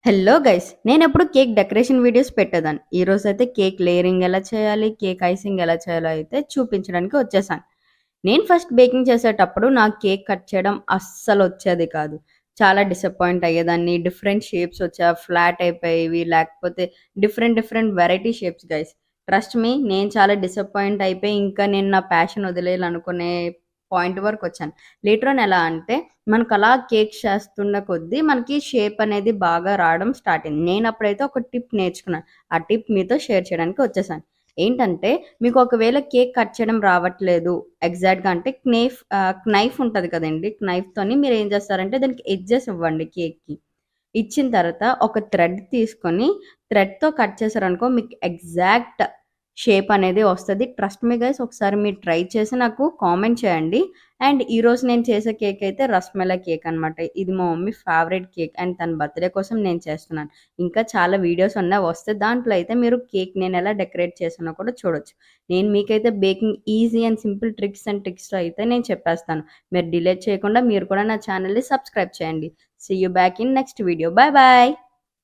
Hello guys! నేనెప్పుడు cake decoration videos పెట్టేదాన్ని. ఈరోజైతే కేక్ లేయరింగ్ ఎలా చేయాలి, కేక్ ఐసింగ్ ఎలా చేయాలో అయితే చూపించడానికి వచ్చేసాను. నేను ఫస్ట్ బేకింగ్ చేసేటప్పుడు నాకు కేక్ కట్ చేయడం అస్సలొచ్చేది కాదు. చాలా డిసప్పాయింట్ అయ్యేదాన్ని. డిఫరెంట్ షేప్స్ ఫ్లాట్ అయిపోయేవి. లేకపోతే different different variety shapes guys. Trust me నేను చాలా డిసప్పాయింట్ అయిపోయి ఇంకా నేను నా ప్యాషన్ వదిలేయాలనుకునే పాయింట్ వరకొచ్చాను. లేటర్ ఆన్ ఎలా అంటే మనకలా కేక్ చేస్తున్న కొద్దీ మనకి షేప్ అనేది బాగా రావడం స్టార్ట్ అయింది. నేనప్పుడైతే ఒక టిప్ నేర్చుకున్నాను. ఆ టిప్ మీతో షేర్ చేయడానికి వచ్చేసాను. ఏంటంటే మీకు ఒకవేళ కేక్ కట్ చేయడం రావట్లేదు ఎగ్జాక్ట్‌గా అంటే నైఫ్ ఉంటది కదండీ! నైఫ్‌తోని మీరేం చేస్తారంటే దానికి ఎడ్జెస్ ఇవ్వండి కేక్‌కి. ఇచ్చిన తర్వాత ఒక థ్రెడ్ తీసుకొని థ్రెడ్‌తో కట్ చేశారనుకో మీకు ఎగ్జాక్ట్ షేప్ అనేది వస్తది. ట్రస్ట్ మీ గైస్ ఒకసారి మీరు ట్రై చేసి నాకు కామెంట్ చేయండి. అండ్ ఈరోజు నేను చేసే కేక్ అయితే రస్మలై కేక్ అనమాట. ఇది మా మమ్మీ ఫేవరెట్ కేక్ అండ్ తన బర్త్‌డే కోసం నేను చేస్తున్నాను. ఇంకా చాలా వీడియోస్ ఉన్నాయి వస్తాయి. దాంట్లో అయితే మీరు కేక్ నేనెలా డెకరేట్ చేశానో కూడా చూడొచ్చు. నేను మీకైతే baking easy and simple tricks and ట్రిక్స్‌తో అయితే నేను చెప్పేస్తాను. మీరు డిలే చేయకుండా మీరు కూడా నా ఛానెల్‌ని సబ్స్క్రైబ్ చేయండి. See you back in next video. Bye by.